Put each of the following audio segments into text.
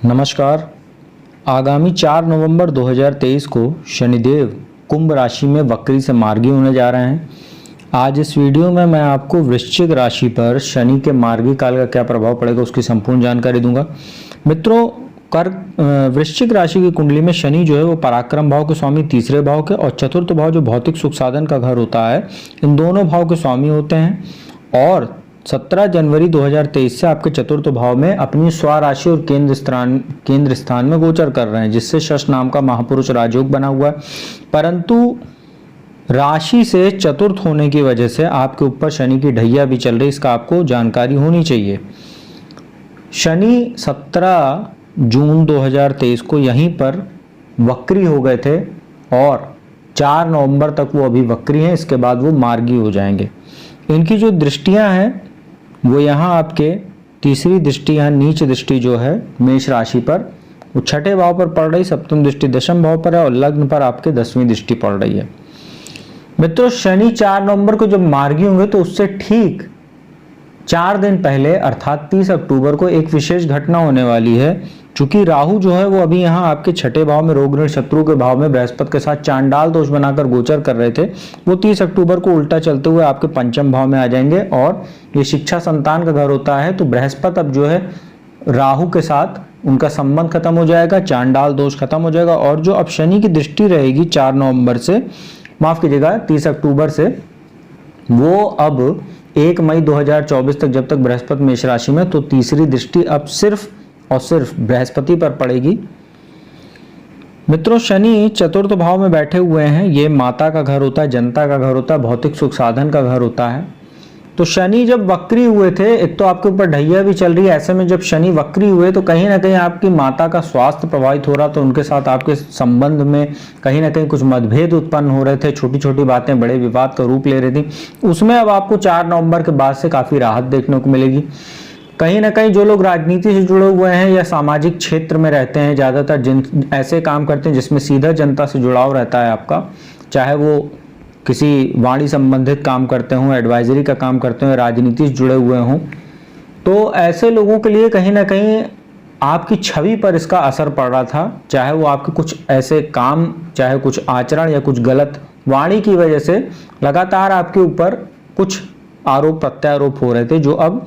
नमस्कार। आगामी 4 नवंबर 2023 को शनिदेव कुंभ राशि में वक्री से मार्गी होने जा रहे हैं। आज इस वीडियो में मैं आपको वृश्चिक राशि पर शनि के मार्गी काल का क्या प्रभाव पड़ेगा उसकी संपूर्ण जानकारी दूंगा। मित्रों, वृश्चिक राशि की कुंडली में शनि जो है वो पराक्रम भाव के स्वामी तीसरे भाव के और चतुर्थ भाव जो भौतिक सुख साधन का घर होता है, इन दोनों भाव के स्वामी होते हैं और 17 जनवरी 2023 से आपके चतुर्थ भाव में अपनी स्वराशि और केंद्र स्थान में गोचर कर रहे हैं, जिससे शश नाम का महापुरुष राजयोग बना हुआ है। परंतु राशि से चतुर्थ होने की वजह से आपके ऊपर शनि की ढैया भी चल रही, इसका आपको जानकारी होनी चाहिए। शनि 17 जून 2023 को यहीं पर वक्री हो गए थे और 4 नवंबर तक वो अभी वक्री हैं, इसके बाद वो मार्गी हो जाएंगे। इनकी जो दृष्टियां हैं वो यहाँ आपके तीसरी दृष्टि, यहाँ नीच दृष्टि जो है मेष राशि पर, वो छठे भाव पर पड़ रही, सप्तम दृष्टि दशम भाव पर है और लग्न पर आपके 10वीं दृष्टि पड़ रही है। मित्रों, शनि 4 नवंबर को जब मार्गी होंगे तो उससे ठीक 4 दिन पहले अर्थात 30 अक्टूबर को एक विशेष घटना होने वाली है। चूंकि राहु जो है वो अभी यहाँ आपके छठे भाव में रोग ऋण शत्रु के भाव में बृहस्पति के साथ चांडाल दोष बनाकर गोचर कर रहे थे, वो 30 अक्टूबर को उल्टा चलते हुए आपके पंचम भाव में आ जाएंगे और ये शिक्षा संतान का घर होता है। तो बृहस्पति अब जो है राहु के साथ उनका संबंध खत्म हो जाएगा, चांडाल दोष खत्म हो जाएगा और जो अब शनि की दृष्टि रहेगी 4 नवंबर से, माफ कीजिएगा 30 अक्टूबर से, वो अब 1 मई 2024 तक जब तक बृहस्पति मेष राशि में, तो तीसरी दृष्टि अब सिर्फ और सिर्फ बृहस्पति पर पड़ेगी। मित्रों, शनि चतुर्थ भाव में बैठे हुए हैं, ये माता का घर होता है, जनता का घर होता है, भौतिक सुख साधन का घर होता है। तो शनि जब वक्री हुए थे, एक तो आपके ऊपर ढैया भी चल रही है, ऐसे में जब शनि वक्री हुए तो कहीं ना कहीं आपकी माता का स्वास्थ्य प्रभावित हो रहा, तो उनके साथ आपके संबंध में कहीं ना कहीं कुछ मतभेद उत्पन्न हो रहे थे, छोटी छोटी बातें बड़े विवाद का रूप ले रही थी। उसमें अब आपको 4 नवंबर के बाद से काफी राहत देखने को मिलेगी। कहीं ना कहीं जो लोग राजनीति से जुड़े हुए हैं या सामाजिक क्षेत्र में रहते हैं, ज़्यादातर जिन ऐसे काम करते हैं जिसमें सीधा जनता से जुड़ाव रहता है आपका, चाहे वो किसी वाणी संबंधित काम करते हों, एडवाइजरी का काम करते हों, राजनीति से जुड़े हुए हों, तो ऐसे लोगों के लिए कहीं ना कहीं आपकी छवि पर इसका असर पड़ रहा था। चाहे वो आपके कुछ ऐसे काम, चाहे कुछ आचरण या कुछ गलत वाणी की वजह से लगातार आपके ऊपर कुछ आरोप प्रत्यारोप हो रहे थे, जो अब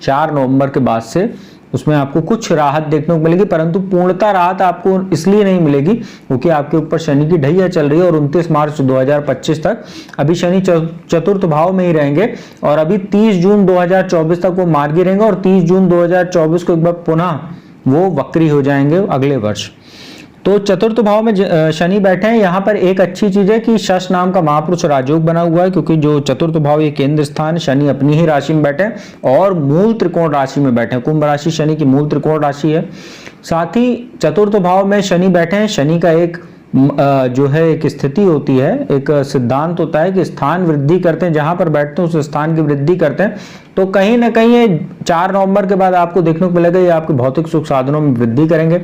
4 नवंबर के बाद से उसमें आपको कुछ राहत देखने को मिलेगी। परंतु पूर्णतः राहत आपको इसलिए नहीं मिलेगी क्योंकि आपके ऊपर शनि की ढैया चल रही है और 29 मार्च 2025 तक अभी शनि चतुर्थ भाव में ही रहेंगे और अभी 30 जून 2024 तक वो मार्गी रहेंगे और 30 जून 2024 को एक बार पुनः वो वक्री हो जाएंगे अगले वर्ष। तो चतुर्थ भाव में शनि बैठे हैं। यहाँ पर एक अच्छी चीज है कि शश नाम का महापुरुष राजयोग बना हुआ है, क्योंकि जो चतुर्थ भाव ये केंद्र स्थान, शनि अपनी ही राशि में बैठे हैं और मूल त्रिकोण राशि में बैठे हैं। कुंभ राशि शनि की मूल त्रिकोण राशि है। साथ ही चतुर्थ भाव में शनि बैठे हैं। शनि का एक जो है एक स्थिति होती है, एक सिद्धांत होता है कि स्थान वृद्धि करते हैं, जहां पर बैठते हैं उस स्थान की वृद्धि करते हैं। तो कहीं ना कहीं ये 4 नवंबर के बाद आपको देखने को मिलेगा, ये आपके भौतिक सुख साधनों में वृद्धि करेंगे।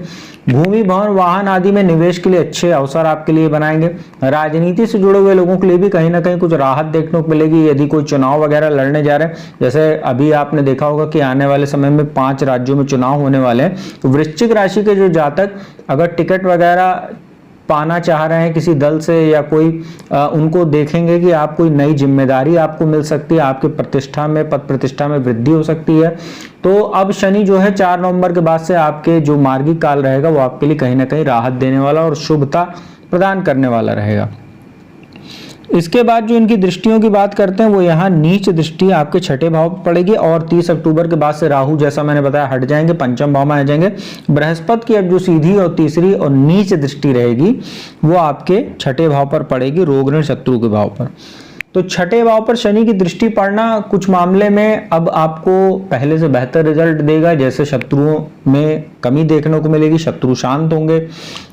भूमि भवन वाहन आदि में निवेश के लिए अच्छे अवसर आपके लिए बनाएंगे। राजनीति से जुड़े हुए लोगों के लिए भी कहीं ना कहीं कुछ राहत देखने को मिलेगी। यदि कोई चुनाव वगैरह लड़ने जा रहे हैं, जैसे अभी आपने देखा होगा कि आने वाले समय में 5 राज्यों में चुनाव होने वाले हैं, तो वृश्चिक राशि के जो जातक अगर टिकट वगैरह पाना चाह रहे हैं किसी दल से या कोई उनको देखेंगे कि आप कोई नई जिम्मेदारी आपको मिल सकती है, आपके प्रतिष्ठा में, पद प्रतिष्ठा में वृद्धि हो सकती है। तो अब शनि जो है 4 नवंबर के बाद से आपके जो मार्गी काल रहेगा वो आपके लिए कहीं ना कहीं राहत देने वाला और शुभता प्रदान करने वाला रहेगा। इसके बाद जो इनकी दृष्टियों की बात करते हैं, वो यहाँ नीच दृष्टि आपके छठे भाव पर पड़ेगी और 30 अक्टूबर के बाद से राहु, जैसा मैंने बताया, हट जाएंगे, पंचम भाव में आ जाएंगे। बृहस्पति की अब जो सीधी और तीसरी और नीच दृष्टि रहेगी वो आपके छठे भाव पर पड़ेगी, रोग ऋण शत्रु के भाव पर। तो छठे भाव पर शनि की दृष्टि पड़ना कुछ मामले में अब आपको पहले से बेहतर रिजल्ट देगा, जैसे शत्रुओं में कमी देखने को मिलेगी, शत्रु शांत होंगे।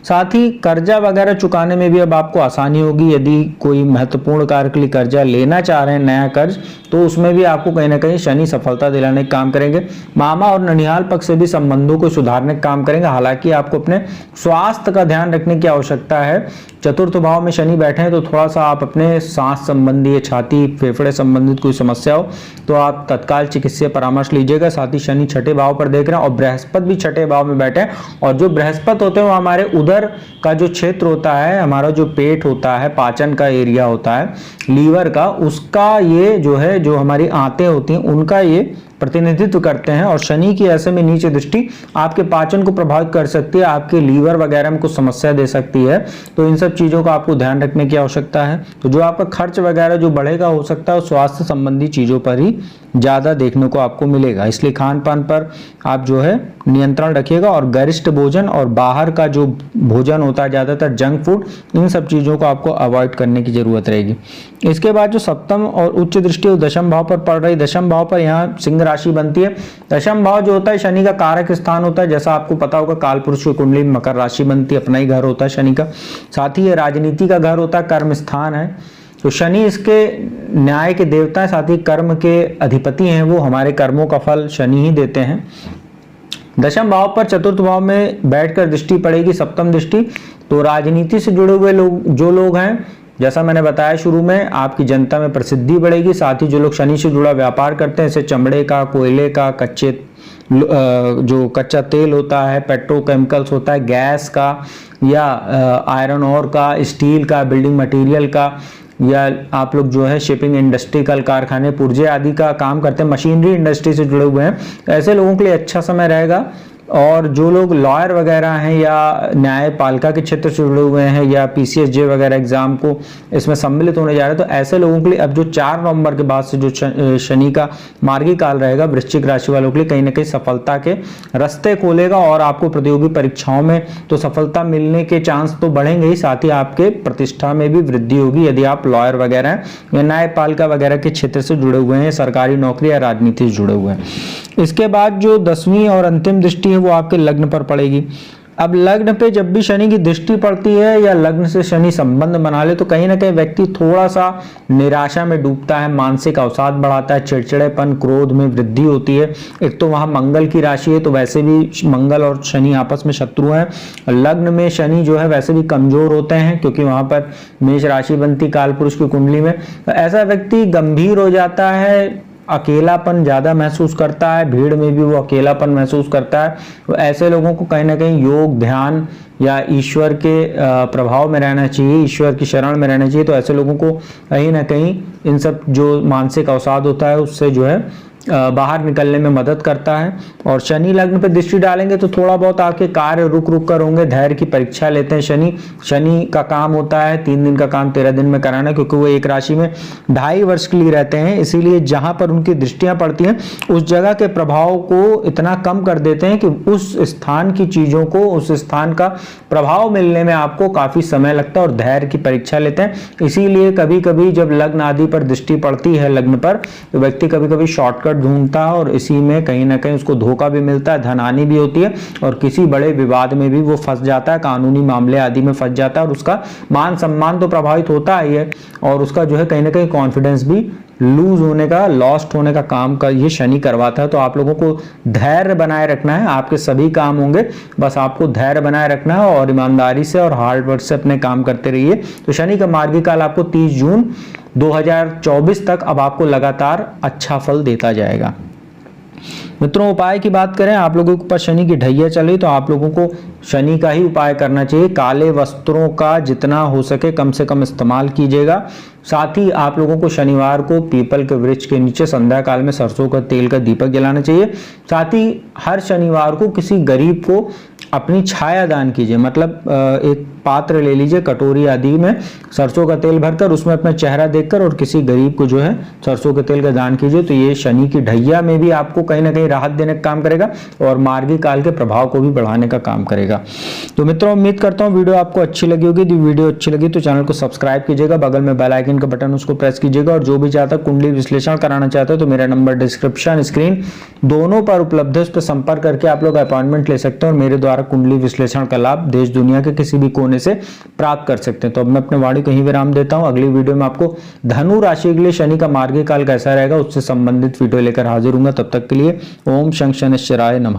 साथ ही कर्जा वगैरह चुकाने में भी अब आपको आसानी होगी। यदि कोई महत्वपूर्ण कार्य के लिए कर्जा लेना चाह रहे हैं, नया कर्ज, तो उसमें भी आपको कहीं ना कहीं शनि सफलता दिलाने का काम करेंगे। मामा और ननिहाल पक्ष से भी संबंधों को सुधारने का काम करेंगे। हालांकि आपको अपने स्वास्थ्य का ध्यान रखने की आवश्यकता है। चतुर्थ भाव में शनि बैठे हैं तो थोड़ा सा आप अपने सांस संबंधी है, छाती फेफड़े संबंधित कोई समस्या हो तो आप तत्काल चिकित्सीय परामर्श लीजिएगा। साथ ही शनि छठे भाव पर देख रहे हैं और बृहस्पति भी छठे भाव में बैठे हैं, और जो बृहस्पति होते हैं वो हमारे उदर का जो क्षेत्र होता है, हमारा जो पेट होता है, पाचन का एरिया होता है, लीवर का, उसका ये जो है, जो हमारी आंतें होती हैं उनका ये प्रतिनिधित्व करते हैं। और शनि की ऐसे में नीचे दृष्टि आपके पाचन को प्रभावित कर सकती है, आपके लीवर वगैरह में कुछ समस्या दे सकती है। तो इन सब चीजों का आपको ध्यान रखने की आवश्यकता है। तो जो आपका खर्च वगैरह जो बढ़ेगा हो सकता है वो स्वास्थ्य संबंधी चीजों पर ही ज्यादा देखने को आपको मिलेगा, इसलिए खान पान पर आप जो है नियंत्रण रखिएगा और गरिष्ठ भोजन और बाहर का जो भोजन होता है ज्यादातर जंक फूड, इन सब चीजों को आपको अवॉइड करने की जरूरत रहेगी। इसके बाद जो सप्तम और उच्च दृष्टि दशम भाव पर पड़ रही, दशम भाव पर यहाँ सिंह राशि बनती है। दशम भाव जो होता है शनि का कारक स्थान होता है, जैसा आपको पता होगा कालपुरुष की कुंडली में मकर राशि बनती है, अपना ही घर होता है शनि का। साथ ही ये राजनीति का घर होता है, कर्म स्थान है, तो शनि इसके न्याय के देवता है, साथ ही कर्म के अधिपति हैं, वो हमारे कर्मों का फल शनि ही देते हैं। दशम भाव पर चतुर्थ भाव में बैठकर दृष्टि पड़ेगी, सप्तम दृष्टि, तो राजनीति से जुड़े हुए जो लोग हैं, जैसा मैंने बताया शुरू में, आपकी जनता में प्रसिद्धि बढ़ेगी। साथ ही जो लोग शनि से जुड़ा व्यापार करते हैं, जैसे चमड़े का, कोयले का, जो कच्चा तेल होता है, पेट्रोकेमिकल्स होता है, गैस का या आयरन ओर का, स्टील का, बिल्डिंग मटेरियल का, या आप लोग जो है शिपिंग इंडस्ट्री, कल कारखाने, पुर्जे आदि का काम करते हैं, मशीनरी इंडस्ट्री से जुड़े हुए हैं, ऐसे लोगों के लिए अच्छा समय रहेगा। और जो लोग लॉयर वगैरह हैं या न्यायपालिका के क्षेत्र से जुड़े हुए हैं या पीसीएसजे वगैरह एग्जाम को इसमें सम्मिलित होने जा रहे हैं, तो ऐसे लोगों के लिए अब जो 4 नवंबर के बाद से जो शनि का मार्गी काल रहेगा, वृश्चिक राशि वालों के लिए कहीं ना कहीं सफलता के रास्ते खोलेगा और आपको प्रतियोगी परीक्षाओं में तो सफलता मिलने के चांस तो बढ़ेंगे ही, साथ ही आपके प्रतिष्ठा में भी वृद्धि होगी यदि आप लॉयर वगैरह हैं या न्यायपालिका वगैरह के क्षेत्र से जुड़े हुए हैं, सरकारी नौकरी या राजनीति से जुड़े हुए हैं। इसके बाद जो 10वीं और अंतिम दृष्टि है वो आपके लग्न पर पड़ेगी। अब लग्न पे जब भी शनि की दृष्टि पड़ती है या लग्न से शनि संबंध बना ले तो कहीं ना कहीं व्यक्ति थोड़ा सा निराशा में डूबता है, मानसिक अवसाद बढ़ाता है, चिड़चिड़ेपन, क्रोध में वृद्धि होती है। एक तो वहां मंगल की राशि है तो वैसे भी मंगल और शनि आपस में शत्रु हैं। लग्न में शनि जो है वैसे भी कमजोर होते हैं क्योंकि वहां पर मेष राशि बनती कालपुरुष की कुंडली में। तो ऐसा व्यक्ति गंभीर हो जाता है, अकेलापन ज्यादा महसूस करता है, भीड़ में भी वो अकेलापन महसूस करता है। तो ऐसे लोगों को कहीं ना कहीं योग, ध्यान या ईश्वर के प्रभाव में रहना चाहिए, ईश्वर की शरण में रहना चाहिए। तो ऐसे लोगों को कहीं ना कहीं इन सब जो मानसिक अवसाद होता है उससे जो है बाहर निकलने में मदद करता है। और शनि लग्न पर दृष्टि डालेंगे तो थोड़ा बहुत आपके कार्य रुक रुक कर होंगे, धैर्य की परीक्षा लेते हैं शनि का काम होता है 3 दिन का काम 13 दिन में कराना, क्योंकि वो एक राशि में 2.5 वर्ष के लिए रहते हैं। इसीलिए जहां पर उनकी दृष्टियां पड़ती हैं उस जगह के प्रभाव को इतना कम कर देते हैं कि उस स्थान की चीजों को, उस स्थान का प्रभाव मिलने में आपको काफी समय लगता है और धैर्य की परीक्षा लेते हैं। इसीलिए कभी कभी जब लग्न आदि पर दृष्टि पड़ती है लग्न पर, तो व्यक्ति कभी कभी शॉर्टकट ढूंढता है और इसी में कहीं ना कहीं उसको धोखा भी मिलता है, धनहानि भी होती है और किसी बड़े विवाद में भी वो फंस जाता है, कानूनी मामले आदि में फंस जाता है और उसका मान सम्मान तो प्रभावित होता ही है और उसका जो है कहीं ना कहीं कॉन्फिडेंस भी लूज होने का, लॉस्ट होने का काम का ये शनि करवाता है। तो आप लोगों को धैर्य बनाए रखना है, आपके सभी काम होंगे, बस आपको धैर्य बनाए रखना है और ईमानदारी से और हार्ड वर्क से अपने काम करते रहिए। तो शनि का मार्गी काल आपको 30 जून 2024 तक अब आपको लगातार अच्छा फल देता जाएगा। मित्रों, उपाय की बात करें, आप लोगों के ऊपर शनि की ढैया चल रही तो आप लोगों को शनि का ही उपाय करना चाहिए। काले वस्त्रों का जितना हो सके कम से कम इस्तेमाल कीजिएगा। साथ ही आप लोगों को शनिवार को पीपल के वृक्ष के नीचे संध्या काल में सरसों का तेल का दीपक जलाना चाहिए। साथ ही हर शनिवार को किसी गरीब को अपनी छाया दान कीजिए, मतलब एक पात्र ले लीजिए, कटोरी आदि में सरसों का तेल भरकर उसमें अपना चेहरा देखकर और किसी गरीब को जो है सरसों के तेल का दान कीजिए। तो ये शनि की ढैया में भी आपको कहीं ना कहीं राहत देने का काम करेगा और मार्गी काल के प्रभाव को भी बढ़ाने का काम करेगा। तो मित्रों, उम्मीद करता हूँ वीडियो आपको अच्छी लगी होगी। यदि वीडियो अच्छी लगी तो चैनल को सब्सक्राइब कीजिएगा, बगल में बेल आइकन का बटन उसको प्रेस कीजिएगा और जो भी चाहता कुंडली विश्लेषण कराना चाहते हो तो मेरा नंबर डिस्क्रिप्शन, स्क्रीन दोनों पर उपलब्ध है, उस पर संपर्क करके आप लोग अपॉइंटमेंट ले सकते हैं और मेरे द्वारा कुंडली विश्लेषण का लाभ देश दुनिया के किसी भी कोने से प्राप्त कर सकते हैं। तो अब मैं अपने वाणी को यहीं विराम देता हूं। अगली वीडियो में आपको धनु राशि के लिए शनि का मार्गी काल कैसा रहेगा उससे संबंधित वीडियो लेकर हाजिर हूंगा। तब तक के लिए ओम शं शनिश्चराय नमः।